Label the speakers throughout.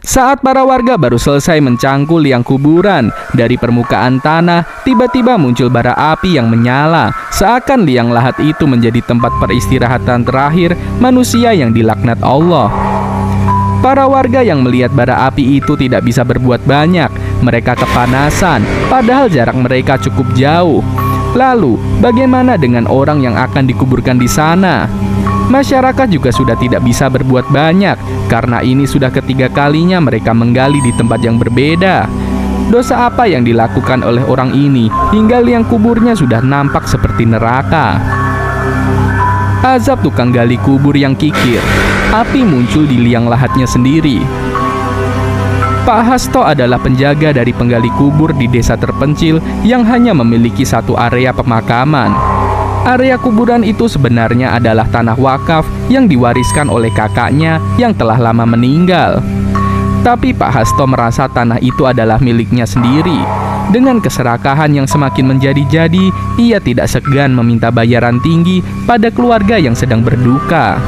Speaker 1: Saat para warga baru selesai mencangkul liang kuburan, dari permukaan tanah tiba-tiba muncul bara api yang menyala, seakan liang lahat itu menjadi tempat peristirahatan terakhir manusia yang dilaknat Allah. Para warga yang melihat bara api itu tidak bisa berbuat banyak. Mereka kepanasan, padahal jarak mereka cukup jauh. Lalu, bagaimana dengan orang yang akan dikuburkan di sana? Masyarakat juga sudah tidak bisa berbuat banyak, karena ini sudah ketiga kalinya mereka menggali di tempat yang berbeda. Dosa apa yang dilakukan oleh orang ini hingga liang kuburnya sudah nampak seperti neraka? Azab tukang gali kubur yang kikir. Api muncul di liang lahatnya sendiri. Pak Hasto adalah penjaga dari penggali kubur di desa terpencil yang hanya memiliki satu area pemakaman. Area kuburan itu sebenarnya adalah tanah wakaf yang diwariskan oleh kakaknya yang telah lama meninggal. Tapi Pak Hasto merasa tanah itu adalah miliknya sendiri. Dengan keserakahan yang semakin menjadi-jadi, ia tidak segan meminta bayaran tinggi pada keluarga yang sedang berduka.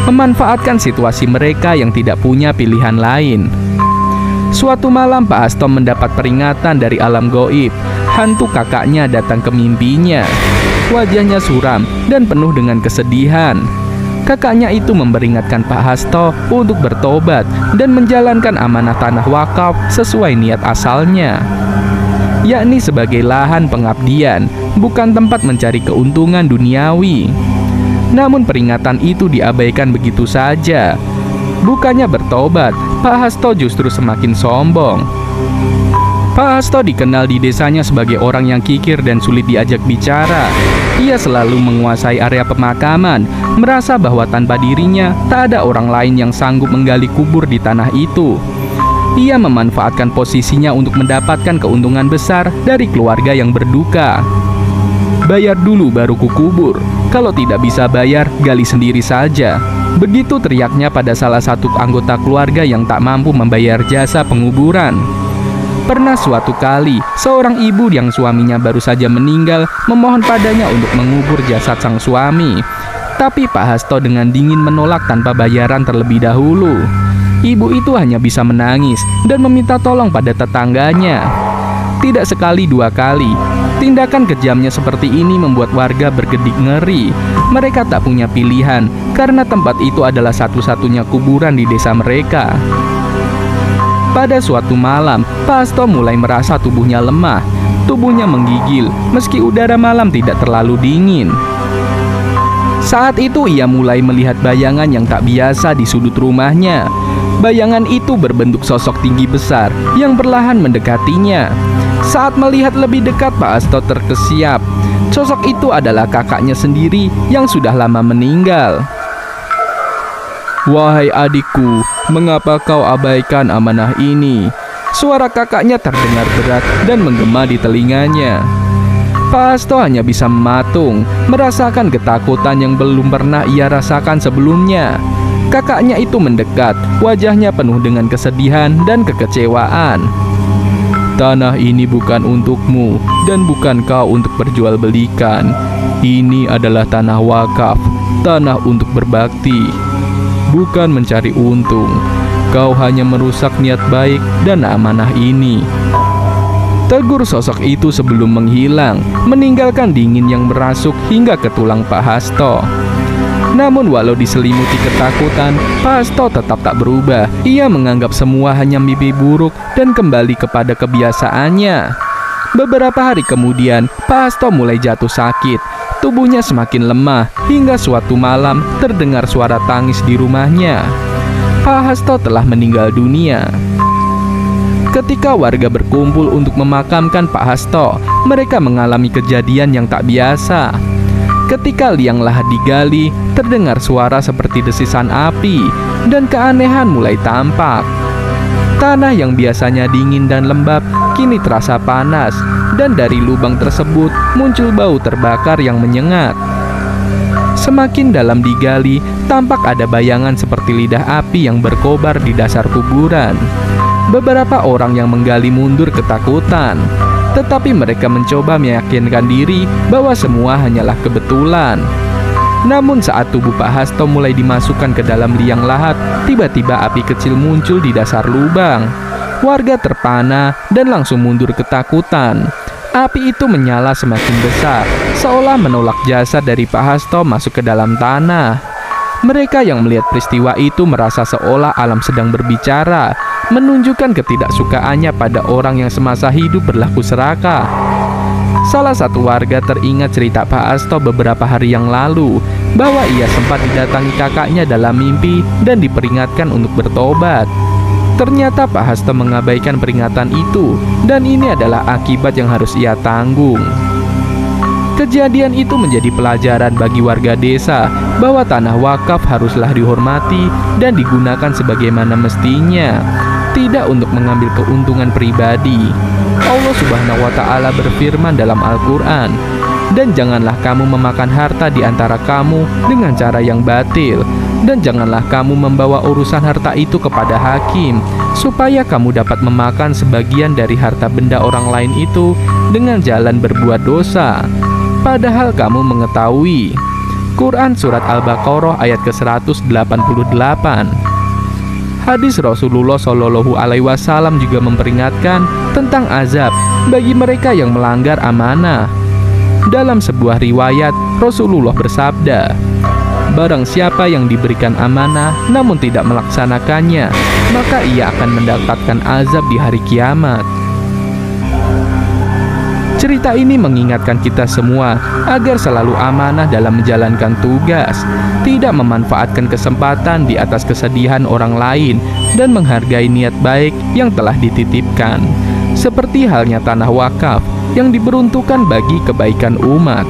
Speaker 1: Memanfaatkan situasi mereka yang tidak punya pilihan lain. Suatu malam Pak Hasto mendapat peringatan dari alam goib. Hantu kakaknya datang ke mimpinya. Wajahnya suram dan penuh dengan kesedihan. Kakaknya itu memperingatkan Pak Hasto untuk bertobat dan menjalankan amanah tanah wakaf sesuai niat asalnya, yakni sebagai lahan pengabdian, bukan tempat mencari keuntungan duniawi. Namun peringatan itu diabaikan begitu saja. Bukannya bertobat, Pak Hasto justru semakin sombong. Pak Hasto dikenal di desanya sebagai orang yang kikir dan sulit diajak bicara. Ia selalu menguasai area pemakaman, merasa bahwa tanpa dirinya tak ada orang lain yang sanggup menggali kubur di tanah itu. Ia memanfaatkan posisinya untuk mendapatkan keuntungan besar dari keluarga yang berduka. Bayar dulu baru kukubur. Kalau tidak bisa bayar, gali sendiri saja. Begitu teriaknya pada salah satu anggota keluarga yang tak mampu membayar jasa penguburan. Pernah suatu kali, seorang ibu yang suaminya baru saja meninggal memohon padanya untuk mengubur jasad sang suami. Tapi Pak Hasto dengan dingin menolak tanpa bayaran terlebih dahulu. Ibu itu hanya bisa menangis dan meminta tolong pada tetangganya. Tidak sekali dua kali, tindakan kejamnya seperti ini membuat warga bergedik ngeri. Mereka tak punya pilihan karena tempat itu adalah satu-satunya kuburan di desa mereka. Pada suatu malam, Pak Hasto mulai merasa tubuhnya lemah. Tubuhnya menggigil meski udara malam tidak terlalu dingin. Saat itu ia mulai melihat bayangan yang tak biasa di sudut rumahnya. Bayangan itu berbentuk sosok tinggi besar yang perlahan mendekatinya. Saat melihat lebih dekat, Pak Hasto terkesiap. Sosok itu adalah kakaknya sendiri yang sudah lama meninggal. "Wahai adikku, mengapa kau abaikan amanah ini?" Suara kakaknya terdengar berat dan menggema di telinganya. Pak Hasto hanya bisa mematung, merasakan ketakutan yang belum pernah ia rasakan sebelumnya. Kakaknya itu mendekat, wajahnya penuh dengan kesedihan dan kekecewaan. "Tanah ini bukan untukmu dan bukan kau untuk perjualbelikan. Ini adalah tanah wakaf, tanah untuk berbakti, bukan mencari untung. Kau hanya merusak niat baik dan amanah ini." Tegur sosok itu sebelum menghilang, meninggalkan dingin yang merasuk hingga ke tulang Pak Hasto. Namun walau diselimuti ketakutan, Pak Hasto tetap tak berubah. Ia menganggap semua hanya mimpi buruk dan kembali kepada kebiasaannya. Beberapa hari kemudian, Pak Hasto mulai jatuh sakit. Tubuhnya semakin lemah hingga suatu malam terdengar suara tangis di rumahnya. Pak Hasto telah meninggal dunia. Ketika warga berkumpul untuk memakamkan Pak Hasto, mereka mengalami kejadian yang tak biasa. Ketika liang lahat digali, terdengar suara seperti desisan api dan keanehan mulai tampak. Tanah yang biasanya dingin dan lembab kini terasa panas, dan dari lubang tersebut muncul bau terbakar yang menyengat. Semakin dalam digali, tampak ada bayangan seperti lidah api yang berkobar di dasar kuburan. Beberapa orang yang menggali mundur ketakutan, tetapi mereka mencoba meyakinkan diri bahwa semua hanyalah kebetulan. Namun saat tubuh Pak Hasto mulai dimasukkan ke dalam liang lahat, tiba-tiba api kecil muncul di dasar lubang. Warga terpana dan langsung mundur ketakutan. Api itu menyala semakin besar, seolah menolak jasad dari Pak Hasto masuk ke dalam tanah. Mereka yang melihat peristiwa itu merasa seolah alam sedang berbicara, menunjukkan ketidaksukaannya pada orang yang semasa hidup berlaku serakah. Salah satu warga teringat cerita Pak Hasto beberapa hari yang lalu, bahwa ia sempat didatangi kakaknya dalam mimpi dan diperingatkan untuk bertobat. Ternyata Pak Hasto mengabaikan peringatan itu, dan ini adalah akibat yang harus ia tanggung. Kejadian itu menjadi pelajaran bagi warga desa bahwa tanah wakaf haruslah dihormati dan digunakan sebagaimana mestinya, tidak untuk mengambil keuntungan pribadi. Allah Subhanahu wa Ta'ala berfirman dalam Al-Quran, "Dan janganlah kamu memakan harta di antara kamu dengan cara yang batil, dan janganlah kamu membawa urusan harta itu kepada hakim, supaya kamu dapat memakan sebagian dari harta benda orang lain itu dengan jalan berbuat dosa, padahal kamu mengetahui." Quran Surat Al-Baqarah ayat ke-188. Hadis Rasulullah Shallallahu Alaihi Wasallam juga memperingatkan tentang azab bagi mereka yang melanggar amanah. Dalam sebuah riwayat, Rasulullah bersabda, "Barang siapa yang diberikan amanah namun tidak melaksanakannya, maka ia akan mendapatkan azab di hari kiamat." Cerita ini mengingatkan kita semua agar selalu amanah dalam menjalankan tugas, tidak memanfaatkan kesempatan di atas kesedihan orang lain, dan menghargai niat baik yang telah dititipkan, seperti halnya tanah wakaf yang diperuntukkan bagi kebaikan umat.